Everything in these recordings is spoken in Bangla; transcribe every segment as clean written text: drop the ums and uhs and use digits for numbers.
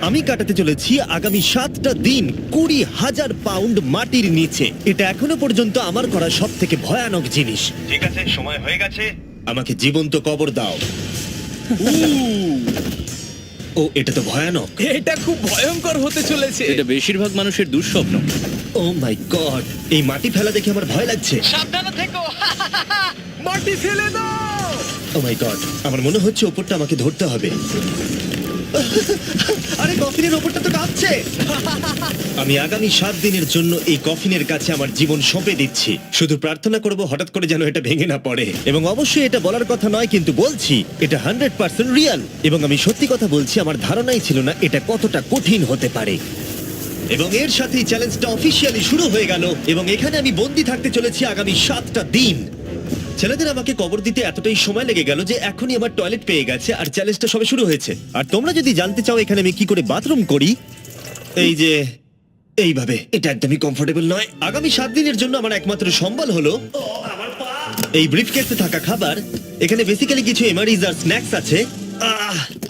আমি কাটাতে চলেছি আগামী 7টা দিন 20,000 পাউন্ড মাটির নিচে। এটা এখনো পর্যন্ত আমার করা সব থেকে ভয়ানক জিনিস। ঠিক আছে, সময় হয়ে গেছে, আমাকে জীবন্ত কবর দাও। ও, এটা তো ভয়ানক। এটা খুব ভয়ঙ্কর হতে চলেছে। এটা বেশিরভাগ মানুষের দুঃস্বপ্ন। ও মাই গড, এই মাটি ফেলা দেখে আমার ভয় লাগছে। সাবধানে থেকো। মাটি ফেলে দাও। ও মাই গড, আমার মনে হচ্ছে ওপরটা আমাকে ধরতে হবে। আরে কফিনের ওপরটা তো কাঁপছে। আমি আগামী 7 দিনের জন্য এই কফিনের কাছে আমার জীবন সঁপে দিচ্ছি। শুধু প্রার্থনা করব হঠাৎ করে যেন এটা ভেঙে না পড়ে। এবং অবশ্যই এটা বলার কথা নয়, কিন্তু বলছি এটা 100% রিয়েল। এবং আমি সত্যি কথা বলছি, আমার ধারণাই ছিল না এটা কতটা কঠিন হতে পারে। এবং এর সাথেই চ্যালেঞ্জটা অফিসিয়ালি শুরু হয়ে গেল। এবং এখানে আমি বন্দি থাকতে চলেছি আগামী 7টা দিন। ছেলেদের আমাকে কবর দিতে এতটাই সময় লেগে গেল যে এখনই আমার টয়লেট পেয়ে গেছে, আর চ্যালেঞ্জটা সবে শুরু হয়েছে। আর তোমরা যদি জানতে চাও এখানে আমি কি করে বাথরুম করি, এই যে এইভাবে, এটা একদমই কমফোর্টেবল নয়। আগামী 7 দিনের জন্য আমার একমাত্র সম্বল হলো এই ব্রিফকেসে থাকা খাবার। এখানে বেসিক্যালি কিছু এমারিজ আর স্ন্যাক্স আছে।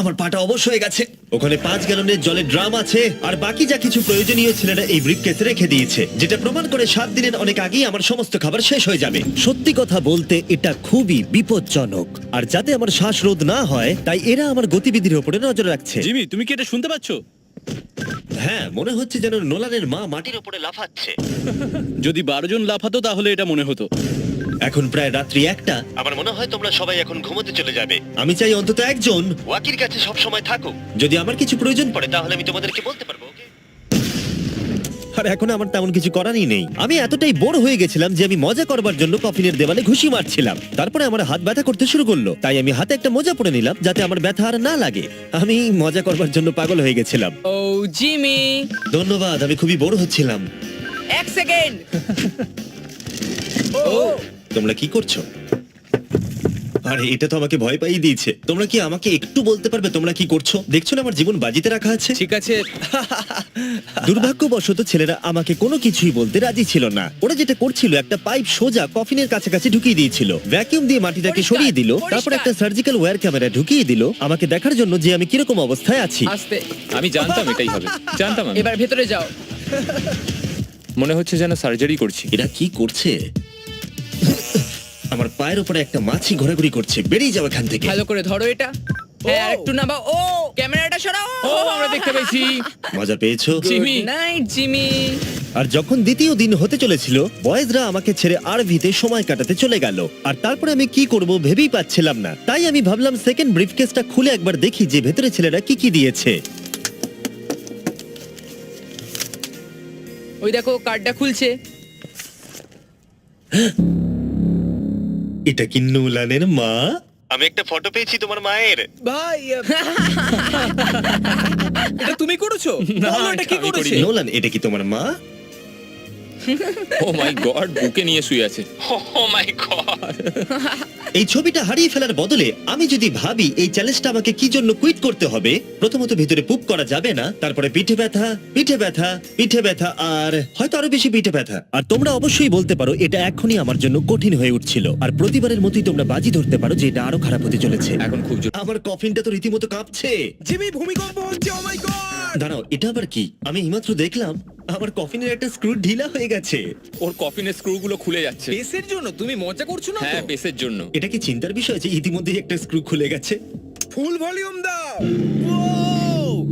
আমার পাটা অবশ হয়ে গেছে। ওখানে 5 গ্যালনের জলের ড্রাম আছে, আর বাকি যা কিছু প্রয়োজনীয় ছেলেরা এই ব্রিফকেসে রেখে দিয়েছে, যেটা প্রমাণ করে 7 দিনের অনেক আগেই আমার সমস্ত খাবার শেষ হয়ে যাবে। সত্যি কথা বলতে এটা খুবই বিপজ্জনক, আর যাতে আমার শ্বাসরোধ না হয় তাই এরা আমার গতিবিধির উপরে নজর রাখছে। জিমি, তুমি কি এটা শুনতে পাচ্ছো? হ্যাঁ, মনে হচ্ছে যেন নোলানের মা মাটির উপরে লাফাচ্ছে। যদি 12 জন লাফাতো তাহলে এটা মনে হতো। এখন প্রায় রাত্রি 1টা। আমার মনে হয় তোমরা সবাই এখন ঘুমোতে চলে যাবে। আমি চাই অন্তত একজন ওয়াকির কাছে সব সময় থাকুক। যদি আমার কিছু প্রয়োজন পড়ে তাহলে আমি তোমাদেরকে বলতে পারবো, ওকে? আর এখন আমার তেমন কিছু করারই নেই। আমি এতটাই বোর হয়ে গেছিলাম যে আমি মজা করবার জন্য কফিনের দেওয়ালে ঘুষি মারছিলাম। তারপরে আমার হাত ব্যথা করতে শুরু করলো, তাই আমি হাতে একটা মোজা পরে নিলাম যাতে আমার ব্যথা আর না লাগে। আমি মজা করবার জন্য পাগল হয়ে গেছিলাম। ও জিমি, ধন্যবাদ, আমি খুবই বোর হচ্ছিলাম। 1 সেকেন্ড। ও তোমরা কি করছো? আরে এটা তো আমাকে ভয় পাইয়ে দিয়েছে। তোমরা কি আমাকে একটু বলতে পারবে তোমরা কি করছো? দেখছো না আমার জীবন বাজিতে রাখা আছে। ঠিক আছে। দুর্ভাগ্যবশত ছেলেরা আমাকে কোনো কিছুই বলতে রাজি ছিল না। ওরা যেটা করছিল, একটা পাইপ সোজা কফিনের কাছাকাছি ঢুকিয়ে দিয়েছিল, ভ্যাকিউম দিয়ে মাটিটাকে পরিষ্কার, সরিয়ে দিল, পরিষ্কার। তারপর একটা সার্জিক্যাল ওয়্যার ক্যামেরা ঢুকিয়ে দিল আমাকে দেখার জন্য যে আমি কিরকম অবস্থায় আছি। আস্তে, আমি জানতাম এটাই হবে, জানতাম আমি। এবার ভেতরে যাও। মনে হচ্ছে যেন সার্জারি করছি। এরা কি করছে? আমার পায়ের উপরে একটা মাছি ঘোরাঘুরি করছে। বেরিয়ে যাও এখান থেকে। ভালো করে ধরো এটা। হ্যাঁ, আরেকটু নামাও। ও, ক্যামেরাটা সরাও। ও, আমরা দেখতে পেয়েছি। মজা পেয়েছো? জিমি। Good night Jimmy. আর যখন দ্বিতীয় দিন হতে চলেছিল, বয়েজরা আমাকে ছেড়ে আরভিতে সময় কাটাতে চলে গেল। আর তারপরে আমি কি করব ভেবেই পাচ্ছিলাম না। তাই আমি ভাবলাম সেকেন্ড ব্রিফকেসটা খুলে একবার দেখি যে ভেতরে ছেলেরা কি কি দিয়েছে। ওই দেখো, কার্ডটা খুলছে। এটা কি নোলানের মা? আমি একটা ফটো পেয়েছি তোমার মায়ের। ভাই, এটা তুমি করেছো? না, বলো, এটা কি আমি করেছে? করিনি। নোলান, এটা কি তোমার মা? ও মাই গড, বুকে নিয়ে শুয়ে আছে। ও মাই গড। এই ছবিটা হারিয়ে ফেলার বদলে আমি যদি ভাবি এই চ্যালেঞ্জটা আমাকে কি জন্য কুইট করতে হবে, প্রথমত ভিতরে পুপ করা যাবে না, তারপরে পিঠে ব্যথা, পিঠে ব্যথা, পিঠে ব্যথা, আর হয়তো আরো বেশি পিঠে ব্যথা। আর তোমরা অবশ্যই বলতে পারো এটা এখনই আমার জন্য কঠিন হয়ে উঠছিল, আর প্রতিবারের মতোই তোমরা বাজি ধরতে পারো যে এটা আরো খারাপ হতে চলেছে। এখন খুব জোর। আমার কফিনটা তো রীতিমতো কাঁপছে। জিমি, ভূমিকম্প হচ্ছে। ও মাই গড। দাঁড়াও, এটা আবার কি? আমি এইমাত্র দেখলাম আমার কফিনের একটা স্ক্রু ঢিলা হয়ে গেছে। ওর কফিনের স্ক্রুগুলো খুলে যাচ্ছে। বেসের জন্য তুমি মজা করছো না? হ্যাঁ, তো বেসের জন্য। এটা কি চিন্তার বিষয় যে ইতিমধ্যেই একটা স্ক্রু খুলে গেছে? ফুল ভলিউম দাও।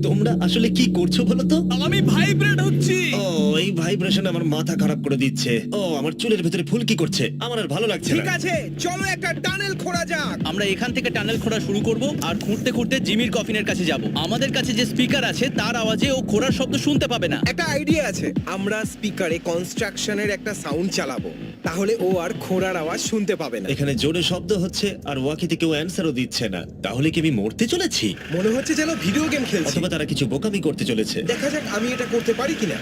তোমরা আসলে কি করছো বলো তো? আমি ভাইব্রেট হচ্ছি। ও, এই ভাইব্রেশন আমার মাথা খারাপ করে দিচ্ছে। ও, আমার চুলের ভেতরে ফুলকি করছে। আমার আর ভালো লাগছে ঠিক না। আছে, চলো একটা টানেল খোঁড়া যাক। আমরা এখান থেকে টানেল খোঁড়া শুরু করব, আর খুঁড়তে খুঁড়তে জিমির কফিনের কাছে যাব। আমাদের কাছে যে স্পিকার আছে তার আওয়াজে ও খোঁড়ার শব্দ শুনতে পাবে না। একটা আইডিয়া আছে, আমরা স্পিকারে কনস্ট্রাকশনের একটা সাউন্ড চালাবো, তাহলে ও আর খোঁড়ার আওয়াজ শুনতে পাবে না। এখানে জোরে শব্দ হচ্ছে আর ওয়াকিতে কেউ অ্যান্সারও দিচ্ছে না। তাহলে কি আমি মরতে চলেছি? মনে হচ্ছে যেন ভিডিও গেম খেলছি। অথবা তারা কিছু বোকামি করতে চলেছে। দেখা যাক আমি এটা করতে পারি কিনা।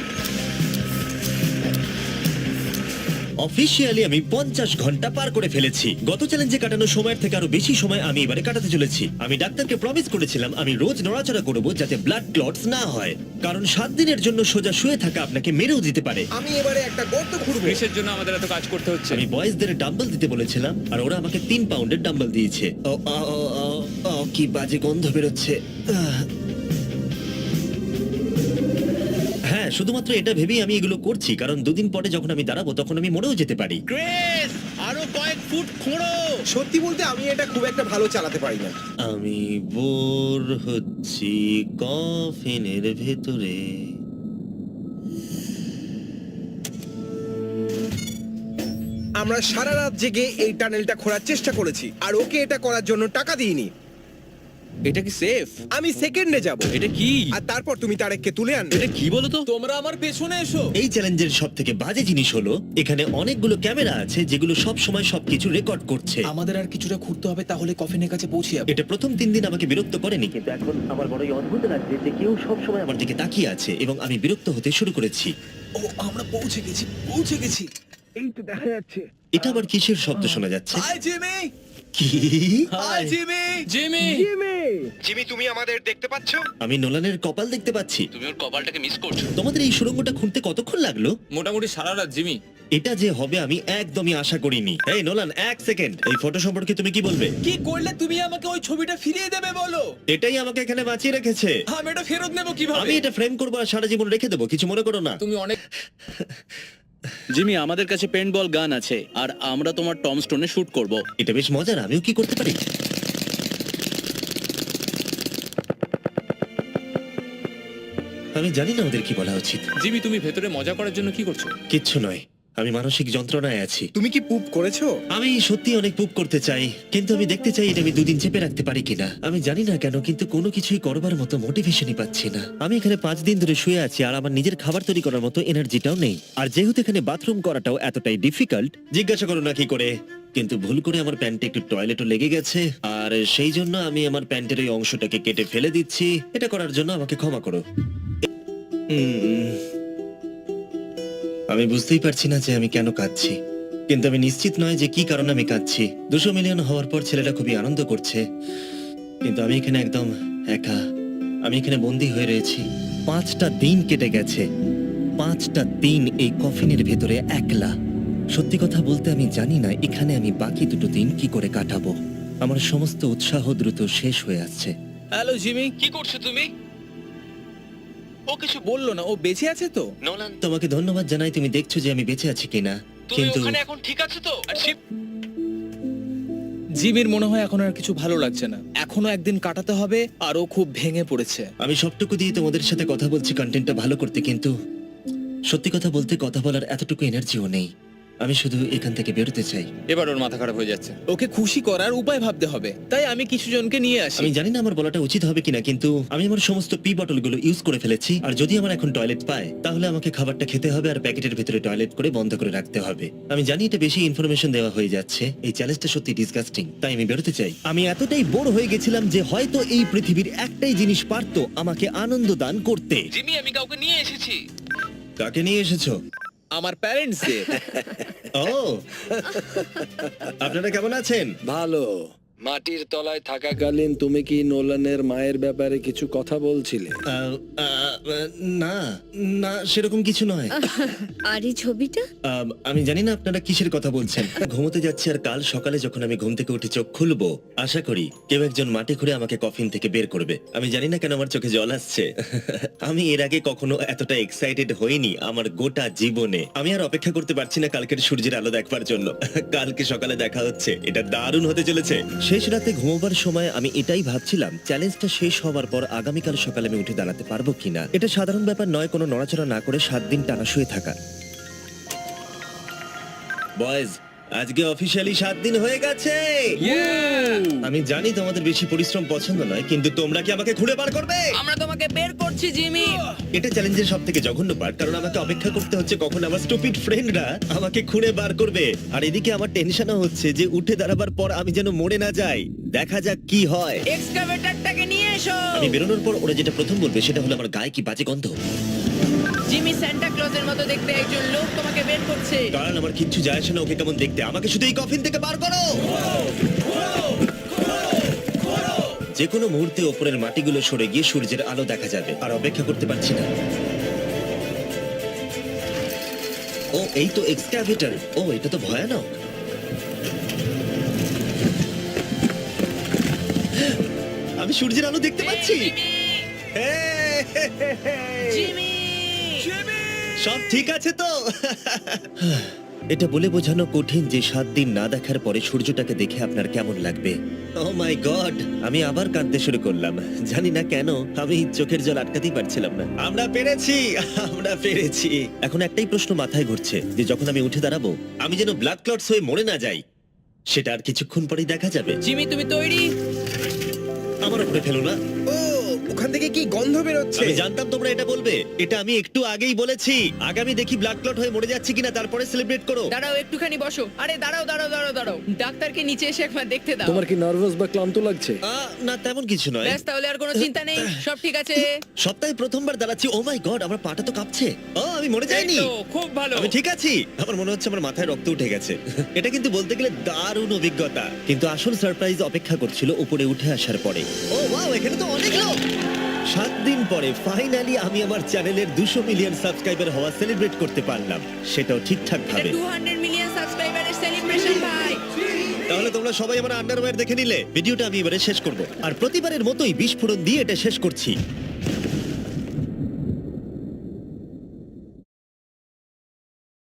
অফিসিয়ালি আমি 50 ঘন্টা পার করে ফেলেছি। গত চ্যালেঞ্জে কাটানো সময়ের থেকে আরো বেশি সময় আমি এবারে কাটাতে চলেছি। আমি ডাক্তারকে প্রমিস করেছিলাম আমি রোজ নড়াচড়া করব যাতে ব্লাড ক্লটস না হয়, কারণ 7 দিনের জন্য সোজা শুয়ে থাকা আপনাকে মেরেও দিতে পারে। আমি এবারে একটা গর্ত খুঁড়বো। গ্রিসের জন্য আমাদের এত কাজ করতে হচ্ছে। আমি বয়েজদের ডাম্বল দিতে বলেছিলাম আর ওরা আমাকে 3 পাউন্ডের ডাম্বল দিয়েছে। ও, কি বাজে গন্ধ বেরোচ্ছে। হ্যাঁ, শুধুমাত্র এটা ভেবেই আমি এগুলো করছি, কারণ দুদিন পরে যখন আমি দাঁড়াবো তখন আমি মরেও যেতে পারি। ক্রেস আরো কয়েক ফুট খোঁড়ো। সত্যি বলতে আমি এটা খুব একটা ভালো চালাতে পারি না। আমি বোর হচ্ছি কফিনের ভেতরে। আমরা সারা রাত জেগে এই টানেলটা খোঁড়ার চেষ্টা করেছি আর ওকে এটা করার জন্য টাকা দিইনি। এটা কি সেফ? আমি সেকেন্ডে যাব এটা কি? আর তারপর তুমি তারেককে তুলে আনবে। এটা কি বলো তো? তোমরা আমার পেছনে এসো। এই চ্যালেঞ্জের সব থেকে বাজে জিনিস হলো এখানে অনেকগুলো ক্যামেরা আছে যেগুলো সব সময় সবকিছু রেকর্ড করছে। আমাদের আর কিছুটা ঘুরতে হবে, তাহলে কফিনের কাছে পৌঁছে যাবো। এটা প্রথম 3 দিন আমাকে বিরক্ত করেনি, কিন্তু এখন আমার বড়ই অদ্ভুত লাগছে যে কেউ সব সময় আমার দিকে তাকিয়ে আছে এবং আমি বিরক্ত হতে শুরু করেছি। ও, আমরা পৌঁছে গেছি, পৌঁছে গেছি। এই তো দেখা যাচ্ছে। এটা আবার কিসের শব্দ শোনা যাচ্ছে? হাই জিমি, কি? Hi Jimmy. জিমি, জিমি, তুমি আমাদের দেখতে পাচ্ছো? আমি নোলানের কপাল দেখতে পাচ্ছি। তুমি ওর কপালটাকে মিস করছো। তোমাদের এই সুড়ঙ্গটা খুঁড়তে কতক্ষণ লাগলো? মোটামুটি সারা রাত জিমি। এটা যে হবে আমি একদমই আশা করিনি। এই নোলান, এক সেকেন্ড, এই ফটো সম্পর্কে তুমি কি বলবে? কি করলে তুমি আমাকে ওই ছবিটা ফিরিয়ে দেবে বলো? এটাই আমাকে এখানে বাঁচিয়ে রেখেছে। আমি এটা ফেরত নেব কিভাবে? আমি এটা ফ্রেম করবো আর সারা জীবন রেখে দেবো, কিছু মনে করো না। তুমি অনেক জিমি, আমাদের কাছে পেন্টবল গান আছে আর আমরা তোমার টম স্টোনে শুট করব। এটা বেশ মজার, আমিও কি করতে পারি? আমি জানি না ওদের কি বলা উচিত। জিমি, তুমি ভেতরে মজা করার জন্য কি করছো? কিচ্ছু নয়, আমি মানসিক যন্ত্রণায় আছি। তুমি কি পুপ করেছো? আমি সত্যি অনেক পুপ করতে চাই, কিন্তু আমি দেখতে চাই এটা আমি 2 দিন চেপে রাখতে পারি কিনা। আমি জানি না কেন, কিন্তু কোনো কিছুই করবার মতো মোটিভেশনই পাচ্ছি না। আমি এখানে 5 দিন ধরে শুয়ে আছি আর আমার নিজের খাবার তৈরি করার মতো এনার্জিটাও নেই। আর যেহেতু এখানে বাথরুম করাটাও এতটাই ডিফিকাল্ট, জিজ্ঞাসা করো না কি করে, কিন্তু ভুল করে আমার প্যান্টে একটু টয়লেটও লেগে গেছে আর সেই জন্য আমি আমার প্যান্টের ওই অংশটাকে কেটে ফেলে দিচ্ছি। এটা করার জন্য আমাকে ক্ষমা করো। আমি বুঝতেই পারছি না যে আমি কেন কাঁদছি, কিন্তু আমি নিশ্চিত নয় যে কি কারণে আমি কাঁদছি। 200 মিলিয়ন হওয়ার পর ছেলেটা খুবই আনন্দ করছে, কিন্তু আমি এখানে একদম একা। আমি এখানে বন্দী হয়ে রয়েছি। 5টা দিন কেটে গেছে, 5টা দিন এই কফিনের ভেতরে একলা। সত্যি কথা বলতে আমি জানি না এখানে আমি বাকি 2টো দিন কি করে কাটাবো। আমার সমস্ত উৎসাহ দ্রুত শেষ হয়ে আসছে। হ্যালো জিমি, কি করছো তুমি? ও কিছু বললো না ও বেঁচে আছে তো? নোলান, তোমাকে ধন্যবাদ জানাই, তুমি দেখছো যে আমি বেঁচে আছি কিনা। তুমি কিন্তু ওখানে এখন ঠিক আছো তো? আর শিপ জিমির মনে হয় এখন আর কিছু ভালো লাগছে না, এখনো একদিন কাটাতে হবে আর ও খুব ভেঙে পড়েছে। আমি সবটুকু দিয়ে তোমাদের সাথে কথা বলছি কন্টেন্টটা ভালো করতে, কিন্তু সত্যি কথা বলতে কথা বলার এতটুকু এনার্জিও নেই। আমি শুধু এখান থেকে বেরোতে চাই। এবার ওর মাথা খারাপ হয়ে যাচ্ছে। ওকে খুশি করার উপায় ভাবতে হবে, তাই আমি কিছু জনকে নিয়ে আসি। আমি জানি না আমার বলাটা উচিত হবে কিনা, কিন্তু আমি আমার সমস্ত পি বটলগুলো ইউজ করে ফেলেছি। আর যদি আমার এখন টয়লেট পায় তাহলে আমাকে খাবারটা খেতে হবে আর প্যাকেটের ভিতরে টয়লেট করে বন্ধ করে রাখতে হবে। আমি জানি এটা বেশি ইনফরমেশন দেওয়া হয়ে যাচ্ছে, এই চ্যালেঞ্জটা সত্যি ডিসগাস্টিং, তাই আমি বেরোতে চাই। আমি এতটাই বোর হয়ে গেছিলাম যে হয়তো এই পৃথিবীর একটাই জিনিস পারতো আমাকে আনন্দ দান করতে। জিমি, আমি কাউকে নিয়ে এসেছি। কাকে নিয়ে এসেছো? আমার প্যারেন্টসদের। ও, আপনারা কেমন আছেন? ভালো। মাটির তলায় থাকাকালীন তুমি কি নোলানের মায়ের ব্যাপারে কিছু কথা বলছিলে? না না, সেরকম কিছু নয়। আর এই ছবিটা? আমি জানি না আপনারা কিসের কথা বলছেন। ঘুমোতে যাচ্ছি আর কাল সকালে যখন আমি ঘুম থেকে উঠে চোখ খুলবো, আশা করি কেউ একজন মাটি খুঁড়ে আমাকে কফিন থেকে বের করবে। আমি জানি না কেন আমার চোখে জল আসছে। আমি এর আগে কখনো এতটা এক্সাইটেড হইনি আমার গোটা জীবনে। আমি আর অপেক্ষা করতে পারছি না কালকের সূর্যের আলো দেখবার জন্য। কালকে সকালে দেখা হচ্ছে, এটা দারুণ হতে চলেছে। শেষ রাতে ঘুমোবার সময় আমি এটাই ভাবছিলাম, চ্যালেঞ্জটা শেষ হওয়ার পর আগামীকাল সকালে আমি উঠে দাঁড়াতে পারবো কিনা। এটা সাধারণ ব্যাপার নয় কোনো নড়াচড়া না করে 7 দিন টানা শুয়ে থাকা। বয়েজ, আজকে অফিসিয়ালি 7 দিন হয়ে গেছে। আমি জানি তোমাদের বেশি পরিশ্রম পছন্দ নয়, কিন্তু তোমরা কি আমাকে ঘুরে বার করবে? আমরা তোমাকে বের করছি জিমি। এটা চ্যালেঞ্জের সব থেকে জঘন্য পার্ট, কারণ আমাকে অপেক্ষা করতে হচ্ছে কখন আমার স্টুপিড ফ্রেন্ডরা আমাকে খুঁড়ে বার করবে। আর এদিকে আমার টেনশনও হচ্ছে যে উঠে দাঁড়াবার পর আমি যেন মরে না যাই। দেখা যাক কি হয়। এক্সকাভেটরটাকে নিয়ে এসো। আমি বেরোনোর পর ওরা যেটা প্রথম বলবে সেটা হলো আমার গায়ে কি বাজে গন্ধ। জিমি, সান্টা ক্লজের মতো দেখতে একজন লোক তোমাকে বের করছে। কারণ আমার কিচ্ছু যায় আসে না ওকে কেমন দেখতে, আমাকে শুধু এই কফিন থেকে বার করো। যে কোনো মুহূর্তে ওপরের মাটিগুলো সরে গিয়ে সূর্যের আলো দেখা যাবে, আর অপেক্ষা করতে পারছি না। ও, এই তো এক্সক্যাভেটর। ও, এটা তো ভয়ানক। আমি সূর্যের আলো দেখতে পাচ্ছি। জিমি! সব ঠিক আছে তো? এটা বলে বোঝানো কঠিন যে 7 দিন না দেখার পরে সূর্যটাকে দেখে আপনার কেমন লাগবে। ও মাই গড, আমি আবার কাঁদতে শুরু করলাম। জানি না কেন, আমি চোখের জল আটকাতেই পারছিলাম না। আমরা পেরেছি, আমরা পেরেছি। এখন একটাই প্রশ্ন মাথায় ঘুরছে যে যখন আমি উঠে দাঁড়াবো আমি যেন ব্লাড ক্লটস হয়ে মরে না যাই। সেটা আর কিছুক্ষণ পরেই দেখা যাবে। জিমি তুমি তৈরি? আমার উপরে ফেলো না। ও ওখান থেকে কি গন্ধ বেরোচ্ছে? আমি জানতাম তোমরা এটা বলবে। এটা আমি একটু আগেই বলেছি। আগামী দেখি ব্লাড ক্লট হয়ে মরে যাচ্ছে কিনা, তারপরে সেলিব্রেট করো। দাঁড়াও একটুখানি বসো। আরে দাঁড়াও দাঁড়াও দাঁড়াও দাঁড়াও, ডাক্তারকে নিচে এসে একবার দেখতে দাও। তোমার কি নার্ভাস বা ক্লান্ত লাগছে? না তেমন কিছু নয়। ব্যাস তাহলে আর কোনো চিন্তা নেই, সব ঠিক আছে। সপ্তাহে প্রথমবার দাঁড়াচ্ছি। ও মাই গড, আমার পাটা তো কাঁপছে। ও আমি মরে যাইনি। এই তো, খুব ভালো। আমি ঠিক আছি। আমার মনে হচ্ছে আমার মাথায় রক্ত উঠে গেছে। এটা কিন্তু বলতে গেলে দারুণ অভিজ্ঞতা। কিন্তু আসল সারপ্রাইজ অপেক্ষা করছিল উপরে উঠে আসার পরে। ও ওয়াও, এখানে তো অনেক লোক। 7 দিন পরে ফাইনালি আমি আমার চ্যানেলের 200 মিলিয়ন সাবস্ক্রাইবার হওয়া সেলিব্রেট করতে পারলাম, সেটাও ঠিকঠাক এটা ভাবে। 200 মিলিয়ন সাবস্ক্রাইবারের সেলিব্রেশন ভাই। তাহলে তোমরা সবাই আমার আন্ডারওয়্যার দেখে নিলে। ভিডিওটা আমি এবারে শেষ করব, আর প্রতিবারের মতোই বিস্ফোরণ দিয়ে এটা শেষ করছি।